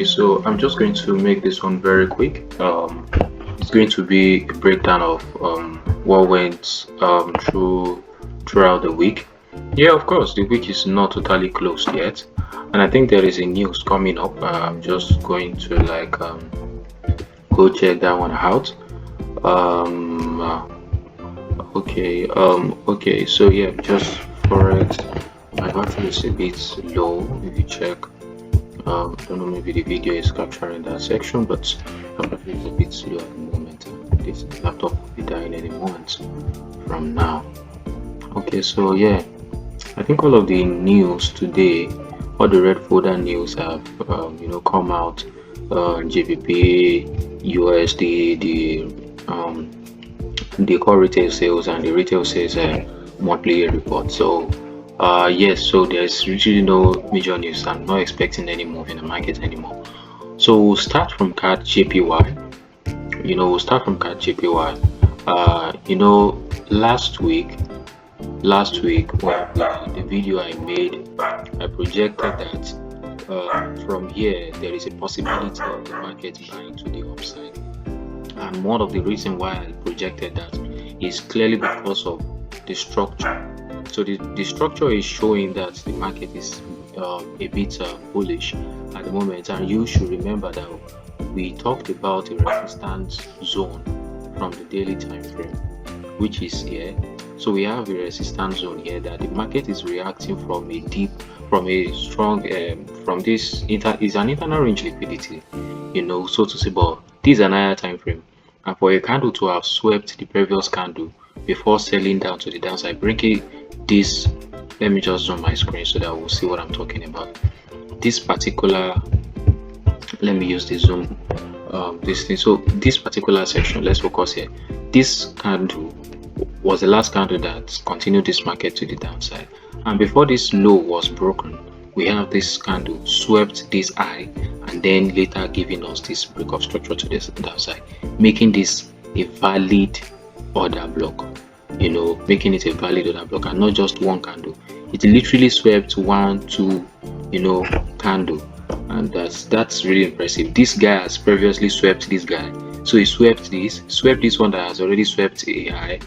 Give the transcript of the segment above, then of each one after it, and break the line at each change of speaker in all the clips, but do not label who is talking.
So I'm just going to make this one very quick. It's going to be a breakdown of what went throughout the week. Yeah, of course, the week is not totally closed yet, and I think there is a news coming up. I'm just going to go check that one out. Um, uh, okay. So yeah, just forex. My battery is a bit low. If you check, I don't know, maybe the video is capturing that section, but my battery is a bit slow at the moment. This laptop will be dying any moment from now. Okay, so yeah, I think all of the news today, all the red folder news have come out. JPP, USD, the core retail sales and the retail sales monthly report. So yes, so there's usually no major news. I'm not expecting any move in the market anymore. So we'll start from CADJPY. We'll start from CADJPY. Last week when the video I made, I projected that from here there is a possibility of the market buying to the upside. And one of the reasons why I projected that is clearly because of the structure. So the structure is showing that the market is a bit bullish at the moment, and you should remember that we talked about a resistance zone from the daily time frame, which is here. So we have a resistance zone here that the market is reacting from a deep, from a strong, from this is an internal range liquidity, so to say. But this is an higher time frame, and for a candle to have swept the previous candle before selling down to the downside, bringing this, let me just zoom my screen so that we'll see what I'm talking about. This particular, let me use the zoom, this thing. So this particular section, let's focus here. This candle was the last candle that continued this market to the downside, and before this low was broken, we have this candle swept this high and then later giving us this break of structure to this downside, making this a valid order block, making it a valid order block and not just one candle. It literally swept 1, 2 candle, and that's really impressive. This guy has previously swept this guy, so he swept this one that has already swept a high,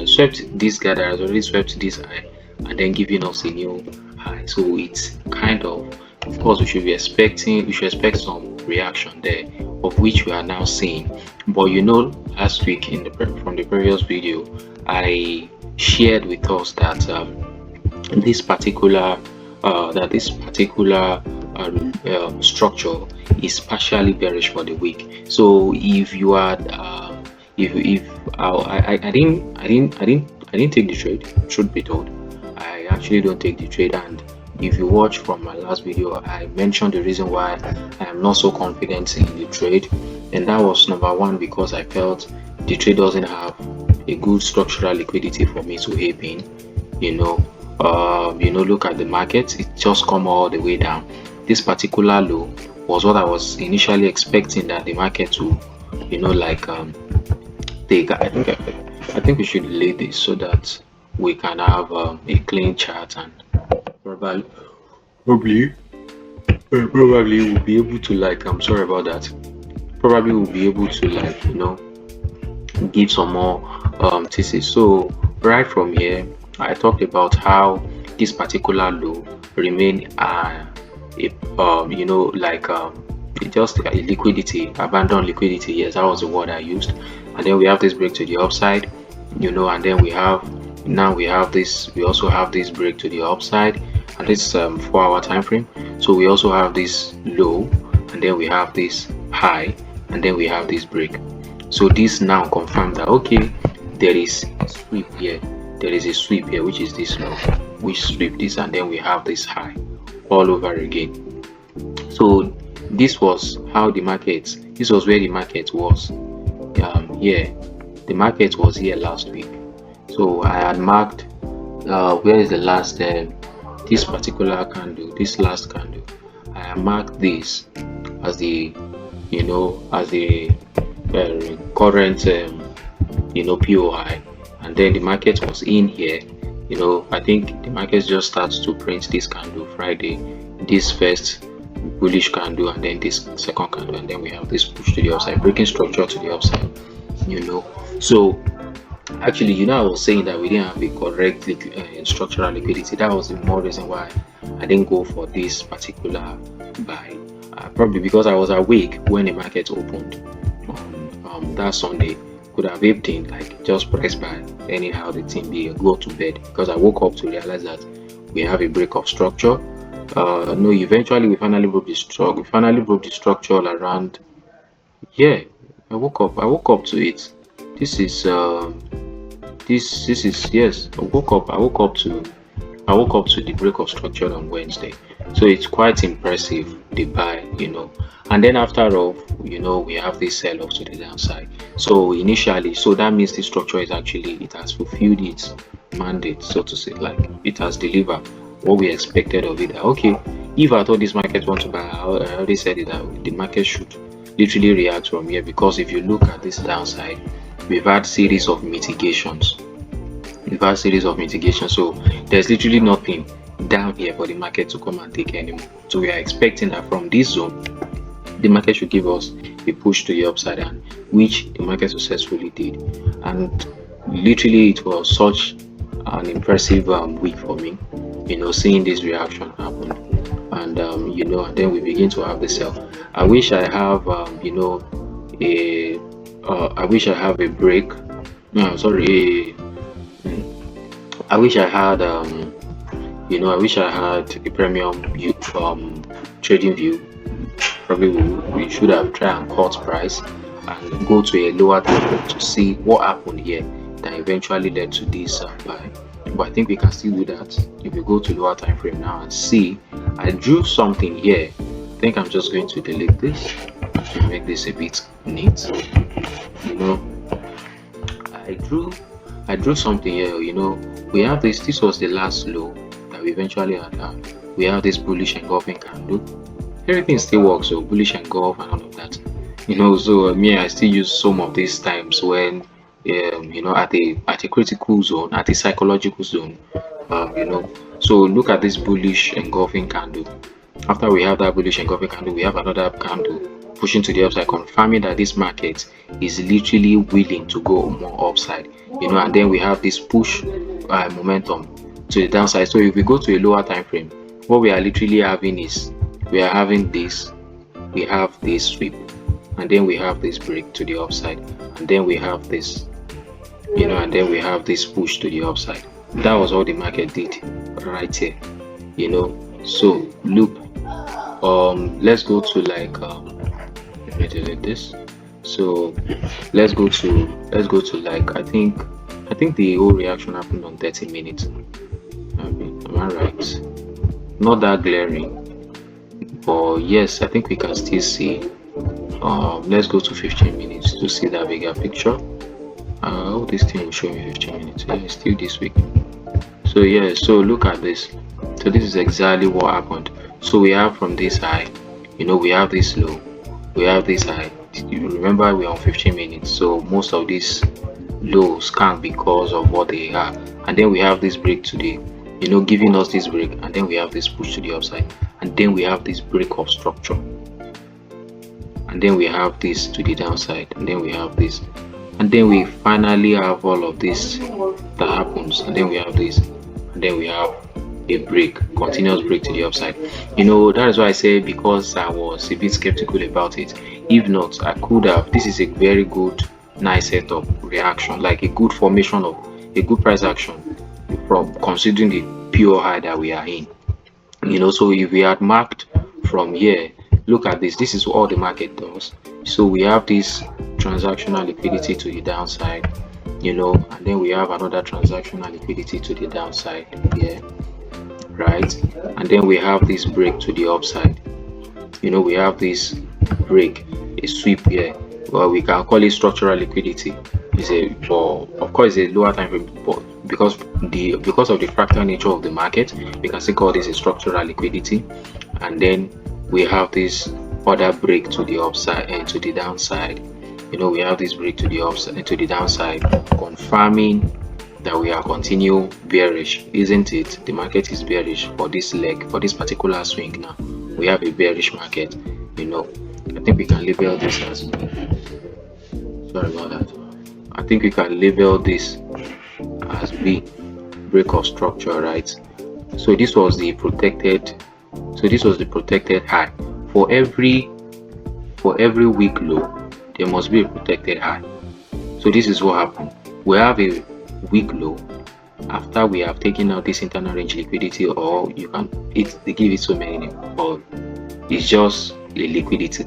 swept this guy that has already swept this high, and then giving us a new high. So it's kind of course we should expect some reaction there, of which we are now seeing. But last week from the previous video, I shared with us that this particular structure is partially bearish for the week. So if you are I didn't take the trade, truth be told. I actually don't take the trade, and if you watch from my last video, I mentioned the reason why I am not so confident in the trade, and that was number one, because I felt the trade doesn't have a good structural liquidity for me to ape in. Look at the market; it just come all the way down. This particular low was what I was initially expecting that the market to, take. I think we should delay this so that we can have a clean chart, and probably we'll be able to I'm sorry about that. Probably we'll be able to give some more thesis. So right from here, I talked about how this particular low remain just a liquidity, abandoned liquidity. Yes, that was the word I used. And then we have this break to the upside, and then we also have this break to the upside, and this 4-hour time frame. So we also have this low, and then we have this high, and then we have this break. So this now confirms that okay, there is a sweep here, which is this low, which sweep this, and then we have this high all over again. So this was where the market was. The market was here last week. So I had marked where is the last this particular candle, this last candle. I have marked this as the current POI, and then the market was in here. I think the market just starts to print this candle Friday, this first bullish candle, and then this second candle, and then we have this push to the upside, breaking structure to the upside, so actually, I was saying that we didn't have a correct structural liquidity. That was the more reason why I didn't go for this particular buy. Probably because I was awake when the market opened that Sunday. Could have aped in, like just press buy anyhow the thing be, go to bed, because I woke up to realize that we have a break of structure. No, eventually we finally broke the structure. We finally broke the structure around. Yeah, I woke up to it. This is this is yes. I woke up to the break of structure on Wednesday. So it's quite impressive, the buy, And then after all, we have this sell off to the downside. So initially, so that means the structure is actually, it has fulfilled its mandate, so to say, like it has delivered what we expected of it. Okay, if I thought this market want to buy, I already said it, that the market should literally react from here, because if you look at this downside, we've had series of mitigations. So there's literally nothing down here for the market to come and take anymore. So we are expecting that from this zone, the market should give us a push to the upside, and which the market successfully did. And literally, it was such an impressive week for me, seeing this reaction happen. And and then we begin to have the sell. I wish I have I wish I have a break. No, sorry. I wish I had I wish I had a premium view trading view. Probably we should have tried and cut price and go to a lower time to see what happened here that eventually led to this buy. But I think we can still do that if we go to lower time frame now and see. I drew something here. I think I'm just going to delete this to make this a bit neat. I drew something here. We have this was the last low that we eventually had. We have this bullish engulfing candle. Everything still works, so bullish engulf and all of that. So me, I still use some of these times when at a critical zone, at a psychological zone. So look at this bullish engulfing candle. After we have that bullish engulfing candle, we have another candle pushing to the upside, confirming that this market is literally willing to go more upside. And then we have this push momentum to the downside. So if we go to a lower time frame, what we are literally having is, we are having this, we have this sweep, and then we have this break to the upside, and then we have this, and then we have this push to the upside. That was all the market did right here. So look, let's go to like let me delete this. So let's go to like, I think the whole reaction happened on 30 minutes. Am I right? Not that glaring, but yes, I think we can still see. Let's go to 15 minutes to see that bigger picture. Oh, this thing will show me 15 minutes. Yeah, it's still this week. So yeah, so look at this. So this is exactly what happened. So we have from this high, we have this low, we have this high. You remember, we are on 15 minutes, so most of these lows can't because of what they are. And then we have this break today, giving us this break, and then we have this push to the upside, and then we have this break of structure, and then we have this to the downside, and then we have this, and then we finally have all of this that happens, and then we have this, and then we have a break, continuous break to the upside. That is why I say, because I was a bit skeptical about it. If not, I could have. This is a very good, nice setup reaction, like a good formation of a good price action, from considering the POI that we are in. So if we had marked from here, look at this. This is all the market does. So we have this transactional liquidity to the downside, and then we have another transactional liquidity to the downside here, right? And then we have this break to the upside. We have this break, a sweep here. Well, we can call it structural liquidity. Of course, a lower time frame, but because of the fractal nature of the market, we can still call this a structural liquidity. And then we have this other break to the upside and to the downside. We have this break to the upside and to the downside, confirming that we are continue bearish, isn't it? The market is bearish for this leg, for this particular swing now. we have a bearish market. I think we can label this as B. Sorry about that. I think we can label this as B, break of structure, right? So this was the protected high. For every week low, there must be a protected high. So this is what happened. We have a week low after we have taken out this internal range liquidity, or they give it so many names, but it's just a liquidity.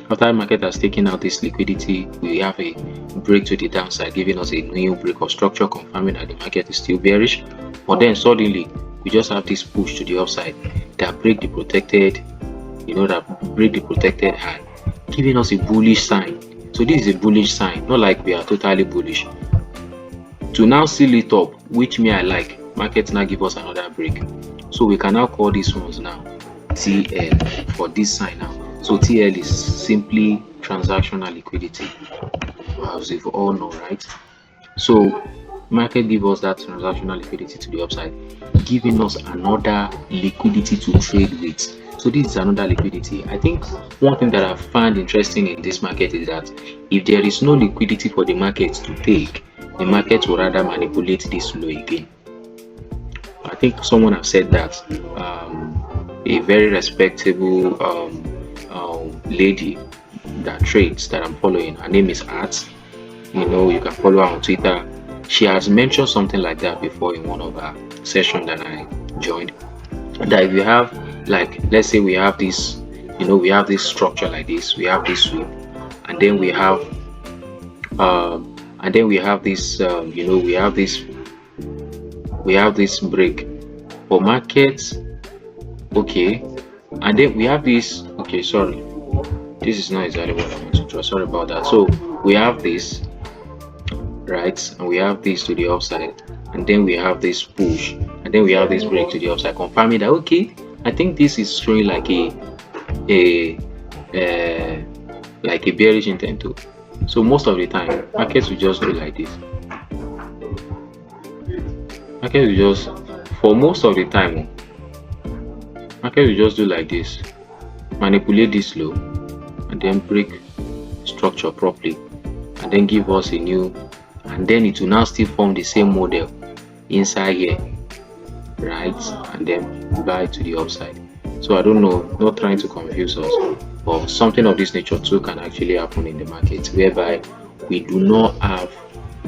After the market has taken out this liquidity, we have a break to the downside, giving us a new break of structure, confirming that the market is still bearish. But then suddenly we just have this push to the upside that break the protected high, giving us a bullish sign. So this is a bullish sign, not like we are totally bullish. To now seal it up, which I like, market now give us another break. So we can now call these ones now TL for this sign now. So TL is simply transactional liquidity, as we all know, right? So market give us that transactional liquidity to the upside, giving us another liquidity to trade with. So this is another liquidity. I think one thing that I find interesting in this market is that if there is no liquidity for the market to take, the market will rather manipulate this low again. I think someone has said that, a very respectable lady that trades that I'm following, her name is Art. You can follow her on Twitter. She has mentioned something like that before in one of her sessions that I joined. That if you have, like, let's say we have this, we have this structure like this, we have this sweep, and then we have this, we have this break for markets, okay, and then we have this, okay, sorry, this is not exactly what I want to draw, sorry about that. So we have this, right, and we have this to the upside, and then we have this push, and then we have this break to the upside, confirming that, okay, I think this is showing like a bearish intent too. So most of the time, markets will just do like this. Market will just, for most of the time, market will just do like this, manipulate this low, and then break structure properly, and then give us a new, and then it will now still form the same model inside here, right, and then buy to the upside. So I don't know, not trying to confuse us, but something of this nature too can actually happen in the market, whereby we do not have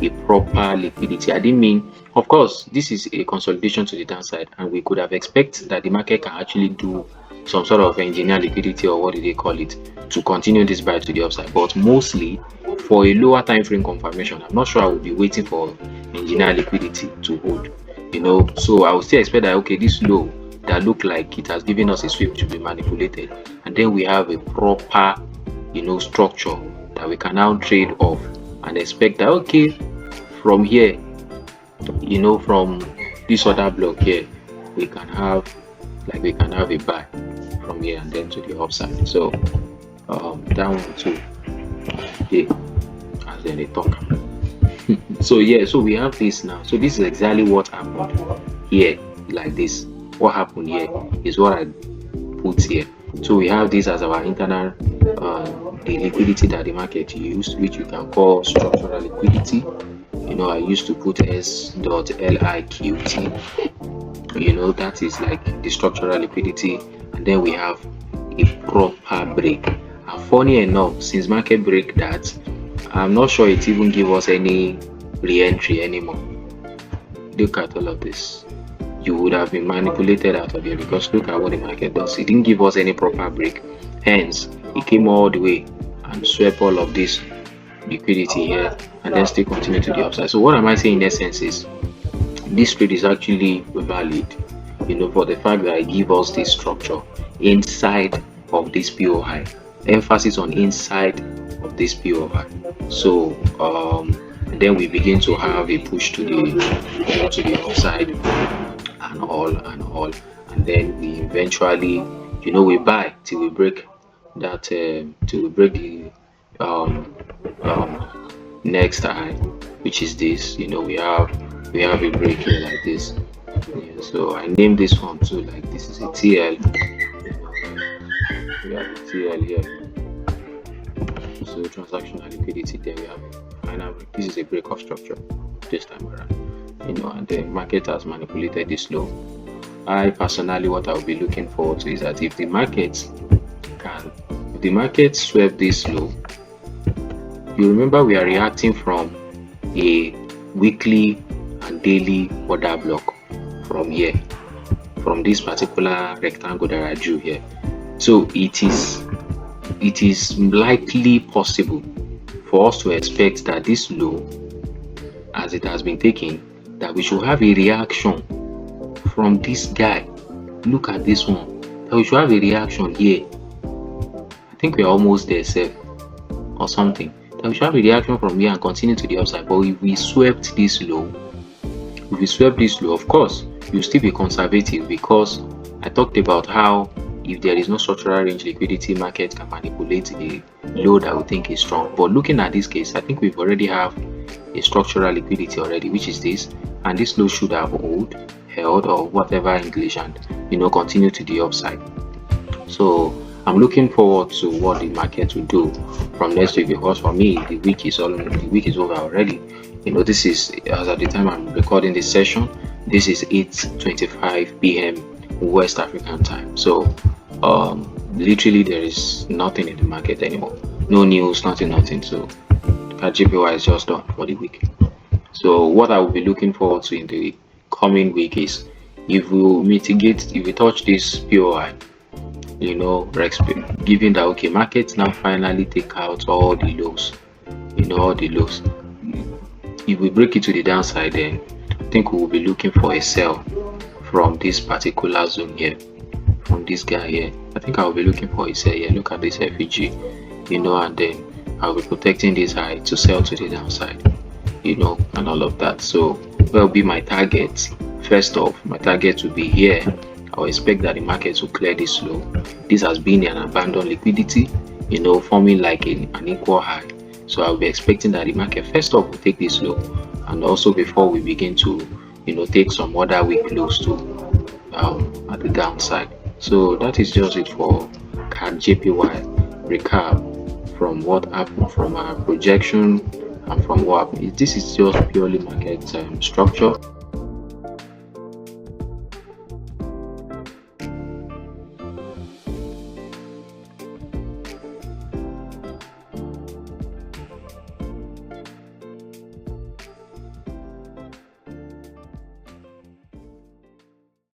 a proper liquidity. I didn't mean, of course, this is a consolidation to the downside, and we could have expected that the market can actually do some sort of engineer liquidity, or what do they call it, to continue this buy to the upside. But mostly for a lower time frame confirmation, I'm not sure I would be waiting for engineer liquidity to hold, so I would still expect that, okay, this low that look like it has given us a sweep to be manipulated, and then we have a proper structure that we can now trade off and expect that, okay, from here, from this other block here, we can have a buy from here and then to the upside. So that one too, yeah, as then they talk. So yeah, so we have this now. So this is exactly what happened here, like this. What happened here is what I put here. So we have this as our internal the liquidity that the market used, which you can call structural liquidity. I used to put S.LIQT. That is like the structural liquidity, and then we have a proper break. And funny enough, since market break that, I'm not sure it even give us any re-entry anymore. Look at all of this. You would have been manipulated out of here, because look at what the market does. It didn't give us any proper break, hence it came all the way and swept all of this liquidity here, and then still continue to the upside. So what am I saying in essence is, this trade is actually valid, for the fact that it gives us this structure inside of this POI, emphasis on inside of this POI. So then we begin to have a push to the upside, and all, and then we eventually, we buy till we break that, till we break the next high, which is this. We have a break here like this. Yeah, so I named this one too, like this is a TL. we have TL here. So transactional liquidity, there we have final. This is a breakout structure this time around, and the market has manipulated this low. I personally, what I'll be looking forward to is that if the market swept this low, you remember we are reacting from a weekly and daily order block from here, from this particular rectangle that I drew here. So it is likely possible for us to expect that this low, as it has been taken, that we should have a reaction from this guy. Look at this one, that we should have a reaction here. I think we're almost there, sir, or something. That we should have a reaction from here and continue to the upside. But if we swept this low, of course, you'll still be conservative, because I talked about how if there is no structural range liquidity, market can manipulate a low that we think is strong. But looking at this case, I think we've already have a structural liquidity already, which is this, and this low should have held or whatever English, and continue to the upside. So I'm looking forward to what the market will do from next week, because for me the week is over already. This is, as at the time I'm recording this session, this is 8:25 p.m. West African time. So literally there is nothing in the market anymore, no news, nothing. So CADJPY is just done for the week. So what I will be looking forward to in the coming week is, if we touch this POI, given that okay, markets now finally take out all the lows, if we break it to the downside, then I think we will be looking for a sell from this particular zone here, from this guy here. I think I will be looking for a sell here. Look at this FEG, and then I'll be protecting this high to sell to the downside, and all of that. So what will be my target? First off, my target will be here. I will expect that the market will clear this low. This has been an abandoned liquidity, forming like an equal high. So I'll be expecting that the market first off will take this low, and also before we begin to take some other weak lows too at the downside. So that is just it for CADJPY recap from what happened, from our projection, and from what happened. This is just purely market structure.